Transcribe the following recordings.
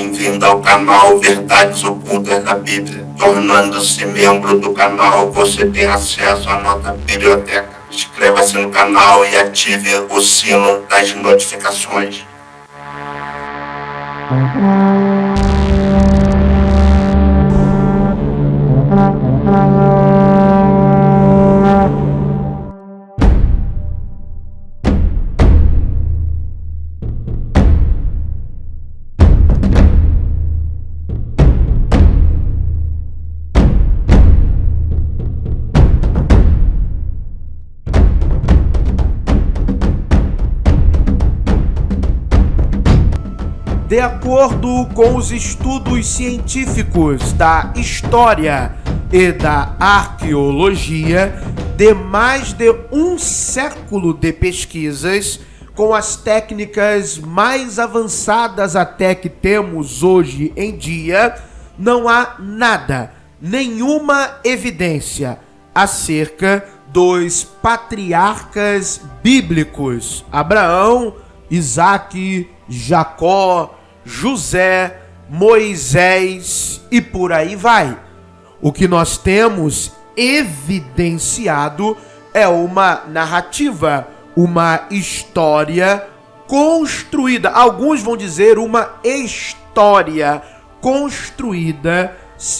bem-vindo ao canal Verdades Ocultas da Bíblia. Tornando-se membro do canal, você tem acesso à nossa biblioteca. Inscreva-se no canal e ative o sino das notificações. De acordo com os estudos científicos da história e da arqueologia, de mais de um século de pesquisas, com as técnicas mais avançadas até que temos hoje em dia, não há nada, nenhuma evidência acerca dos patriarcas bíblicos: Abraão, Isaque, Jacó, José, Moisés e por aí vai. O que nós temos evidenciado é uma narrativa, uma história construída. Alguns vão dizer uma história construída,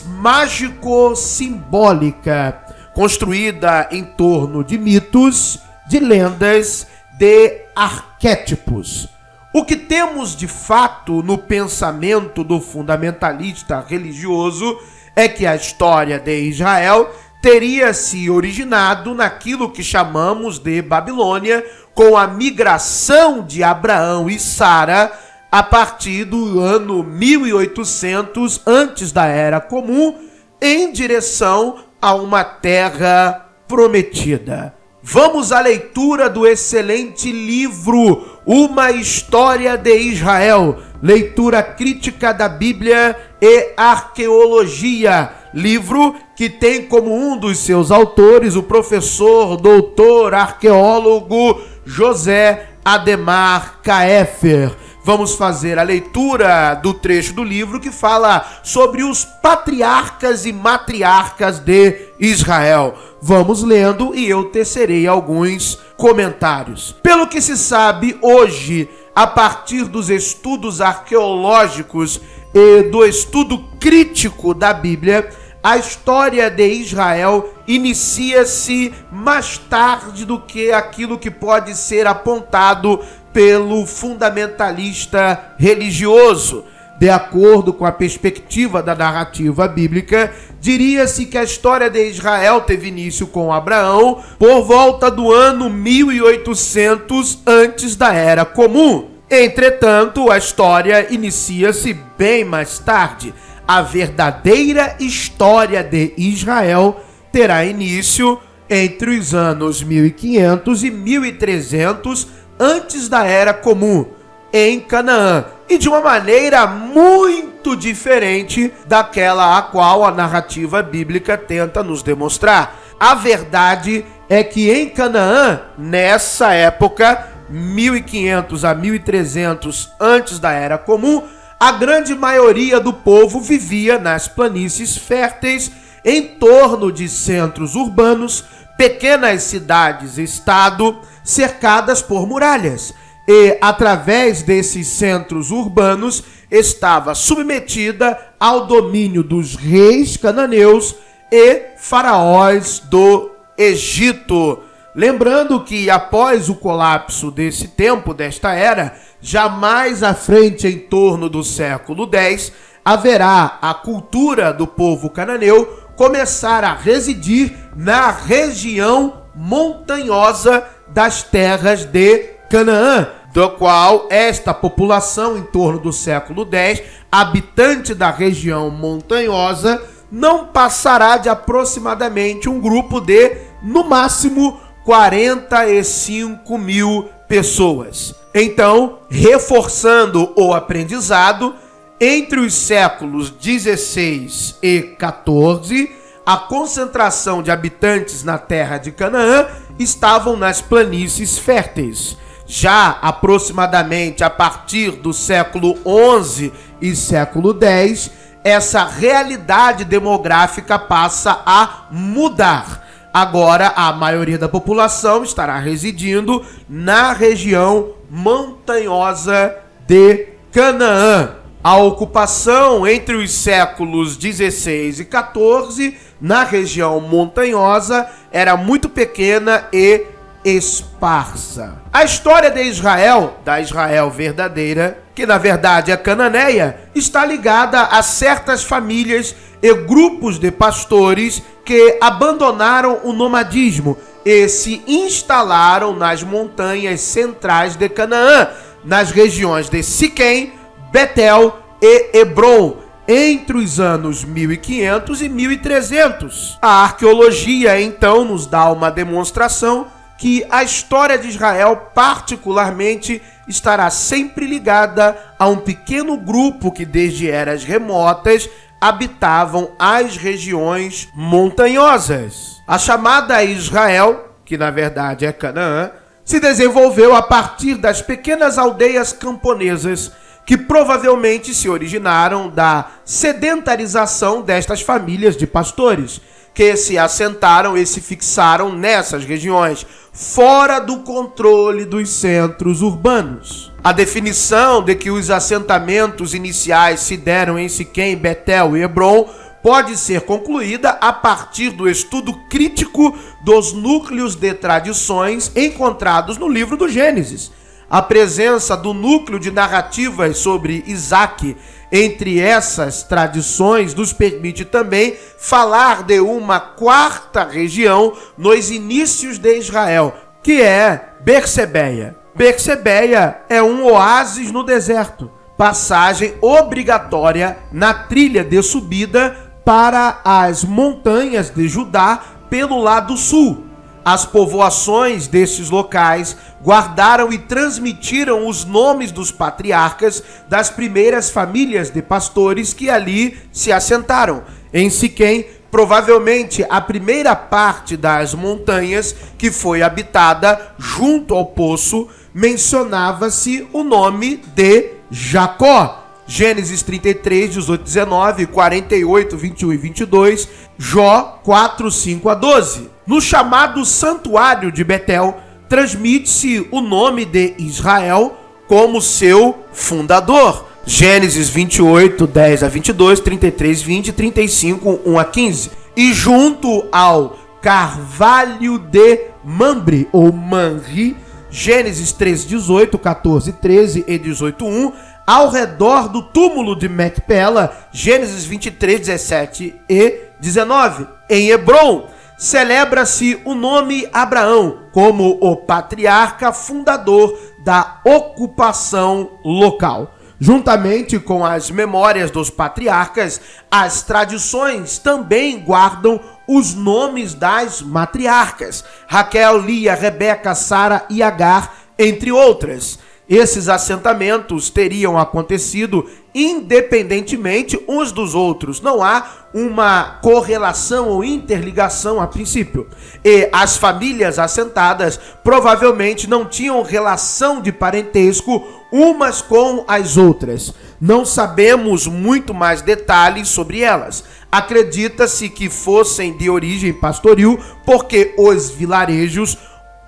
mágico-simbólica, construída em torno de mitos, de lendas, de arquétipos. O que temos de fato no pensamento do fundamentalista religioso é que a história de Israel teria se originado naquilo que chamamos de Babilônia, com a migração de Abraão e Sara a partir do ano 1800 antes da Era Comum, em direção a uma terra prometida. Vamos à leitura do excelente livro Uma História de Israel, leitura crítica da Bíblia e arqueologia, livro que tem como um dos seus autores o professor, doutor, arqueólogo José Ademar Kaefer. Vamos fazer a leitura do trecho do livro que fala sobre os patriarcas e matriarcas de Israel. Vamos lendo e eu tecerei alguns comentários. Pelo que se sabe hoje, a partir dos estudos arqueológicos e do estudo crítico da Bíblia, a história de Israel inicia-se mais tarde do que aquilo que pode ser apontado pelo fundamentalista religioso. De acordo com a perspectiva da narrativa bíblica, diria-se que a história de Israel teve início com Abraão por volta do ano 1800 antes da Era Comum. Entretanto, a história inicia-se bem mais tarde. A verdadeira história de Israel terá início entre os anos 1500 e 1300 antes da Era Comum, em Canaã, e de uma maneira muito diferente daquela a qual a narrativa bíblica tenta nos demonstrar. A verdade é que em Canaã, nessa época, 1500 a 1300 antes da Era Comum, a grande maioria do povo vivia nas planícies férteis, em torno de centros urbanos, pequenas cidades-estado, cercadas por muralhas. E, através desses centros urbanos, estava submetida ao domínio dos reis cananeus e faraós do Egito. Lembrando que, após o colapso desse tempo, desta era, já mais à frente, em torno do século X, haverá a cultura do povo cananeu começar a residir na região montanhosa das terras de Canaã, do qual esta população, em torno do século X, habitante da região montanhosa, não passará de aproximadamente um grupo de, no máximo, 45 mil pessoas. Então, reforçando o aprendizado, entre os séculos 16 e 14, a concentração de habitantes na terra de Canaã estavam nas planícies férteis. Já aproximadamente a partir do século XI e século X, essa realidade demográfica passa a mudar. Agora, a maioria da população estará residindo na região montanhosa de Canaã. A ocupação entre os séculos XVI e XIV na região montanhosa era muito pequena e esparsa. A história de Israel, da Israel verdadeira, que na verdade é cananeia, está ligada a certas famílias e grupos de pastores que abandonaram o nomadismo e se instalaram nas montanhas centrais de Canaã, nas regiões de Siquém, Betel e Hebrom, entre os anos 1500 e 1300. A arqueologia, então, nos dá uma demonstração que a história de Israel, particularmente, estará sempre ligada a um pequeno grupo que, desde eras remotas, habitavam as regiões montanhosas. A chamada Israel, que na verdade é Canaã, se desenvolveu a partir das pequenas aldeias camponesas que provavelmente se originaram da sedentarização destas famílias de pastores, que se assentaram e se fixaram nessas regiões, fora do controle dos centros urbanos. A definição de que os assentamentos iniciais se deram em Siquém, Betel e Hebrom pode ser concluída a partir do estudo crítico dos núcleos de tradições encontrados no livro do Gênesis. A presença do núcleo de narrativas sobre Isaque entre essas tradições nos permite também falar de uma quarta região nos inícios de Israel, que é Bercebeia. Bercebeia é um oásis no deserto, passagem obrigatória na trilha de subida para as montanhas de Judá pelo lado sul. As povoações desses locais guardaram e transmitiram os nomes dos patriarcas das primeiras famílias de pastores que ali se assentaram. Em Siquém, provavelmente a primeira parte das montanhas que foi habitada junto ao poço, mencionava-se o nome de Jacó. Gênesis 33, 18, 19, 48, 21 e 22, Jó 4, 5 a 12. No chamado Santuário de Betel, transmite-se o nome de Israel como seu fundador. Gênesis 28, 10 a 22, 33, 20, 35, 1 a 15. E junto ao Carvalho de Mamre, ou Manri, Gênesis 3, 18, 14, 13 e 18, 1, ao redor do túmulo de Macpela, Gênesis 23, 17 e 19. Em Hebrom, celebra-se o nome Abraão como o patriarca fundador da ocupação local. Juntamente com as memórias dos patriarcas, as tradições também guardam os nomes das matriarcas: Raquel, Lia, Rebeca, Sara e Agar, entre outras. Esses assentamentos teriam acontecido independentemente uns dos outros. Não há uma correlação ou interligação a princípio. E as famílias assentadas provavelmente não tinham relação de parentesco umas com as outras. Não sabemos muito mais detalhes sobre elas. Acredita-se que fossem de origem pastoril, porque os vilarejos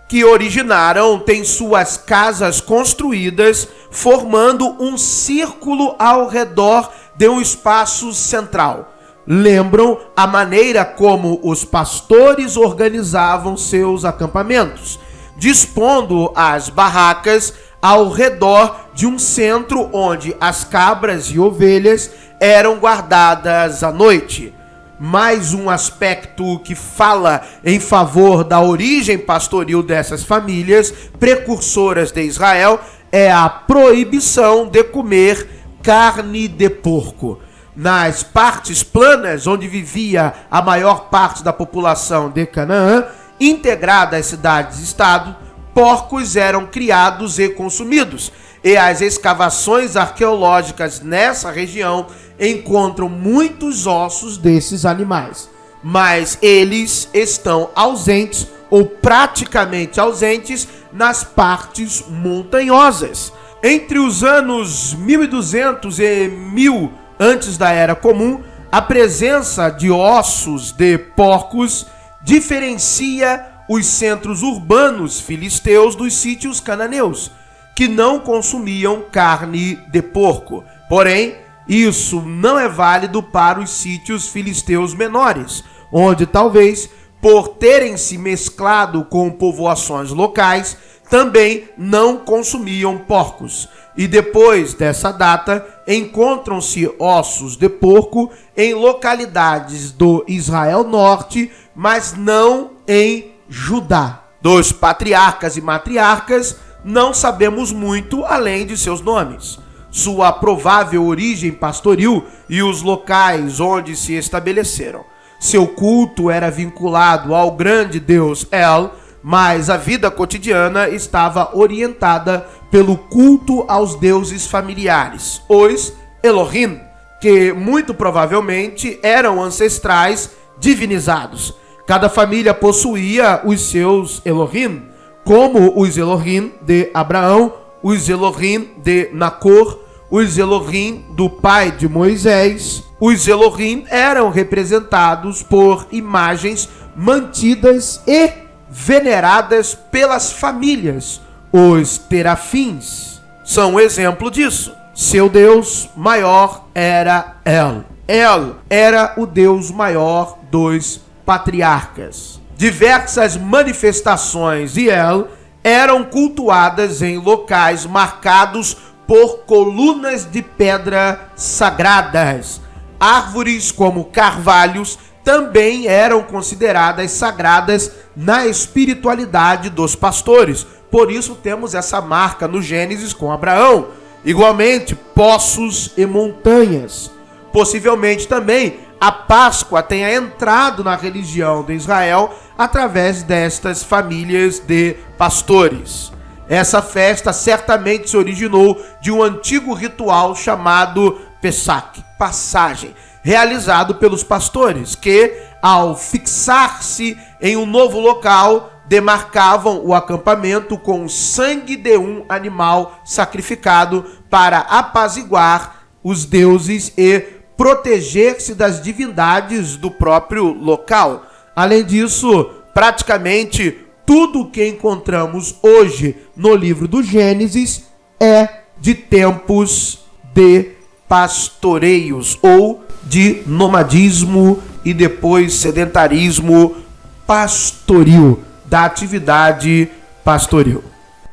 que originaram têm suas casas construídas, formando um círculo ao redor de um espaço central. Lembram a maneira como os pastores organizavam seus acampamentos, dispondo as barracas ao redor de um centro onde as cabras e ovelhas eram guardadas à noite. Mais um aspecto que fala em favor da origem pastoril dessas famílias precursoras de Israel é a proibição de comer carne de porco. Nas partes planas, onde vivia a maior parte da população de Canaã, integrada às cidades-estado, porcos eram criados e consumidos, e as escavações arqueológicas nessa região encontram muitos ossos desses animais, mas eles estão ausentes ou praticamente ausentes nas partes montanhosas. Entre os anos 1200 e 1000 antes da Era Comum, a presença de ossos de porcos diferencia os centros urbanos filisteus dos sítios cananeus, que não consumiam carne de porco. Porém, isso não é válido para os sítios filisteus menores, onde talvez, por terem se mesclado com povoações locais, também não consumiam porcos. E depois dessa data, encontram-se ossos de porco em localidades do Israel Norte, mas não em Judá. Dos patriarcas e matriarcas, não sabemos muito além de seus nomes, sua provável origem pastoril e os locais onde se estabeleceram. Seu culto era vinculado ao grande deus El, mas a vida cotidiana estava orientada pelo culto aos deuses familiares, os Elohim, que muito provavelmente eram ancestrais divinizados. Cada família possuía os seus Elohim, como os Elohim de Abraão, os Elohim de Nacor, os Elohim do pai de Moisés. Os Elohim eram representados por imagens mantidas e veneradas pelas famílias. Os terafins são um exemplo disso. Seu deus maior era El. El era o deus maior dos patriarcas. Diversas manifestações de El eram cultuadas em locais marcados por colunas de pedra sagradas. Árvores como carvalhos também eram consideradas sagradas na espiritualidade dos pastores. Por isso temos essa marca no Gênesis com Abraão. Igualmente, poços e montanhas. Possivelmente também a Páscoa tenha entrado na religião de Israel através destas famílias de pastores. Essa festa certamente se originou de um antigo ritual chamado Pesach, passagem, realizado pelos pastores, que, ao fixar-se em um novo local, demarcavam o acampamento com o sangue de um animal sacrificado para apaziguar os deuses e proteger-se das divindades do próprio local. Além disso, praticamente tudo o que encontramos hoje no livro do Gênesis é de tempos de pastoreios ou de nomadismo e depois sedentarismo pastoril, da atividade pastoril.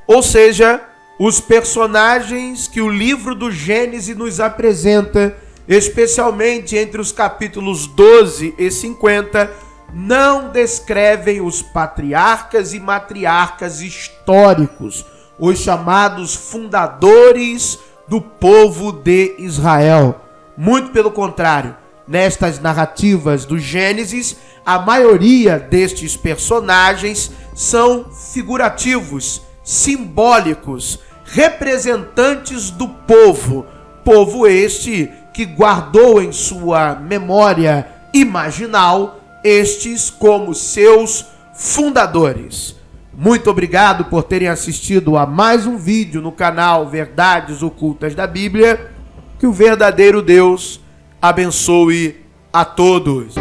Ou seja, os personagens que o livro do Gênesis nos apresenta, especialmente entre os capítulos 12 e 50, não descrevem os patriarcas e matriarcas históricos, os chamados fundadores do povo de Israel. Muito pelo contrário, nestas narrativas do Gênesis, a maioria destes personagens são figurativos, simbólicos, representantes do povo. Povo este que guardou em sua memória imaginal estes como seus fundadores. Muito obrigado por terem assistido a mais um vídeo no canal Verdades Ocultas da Bíblia. Que o verdadeiro Deus abençoe a todos.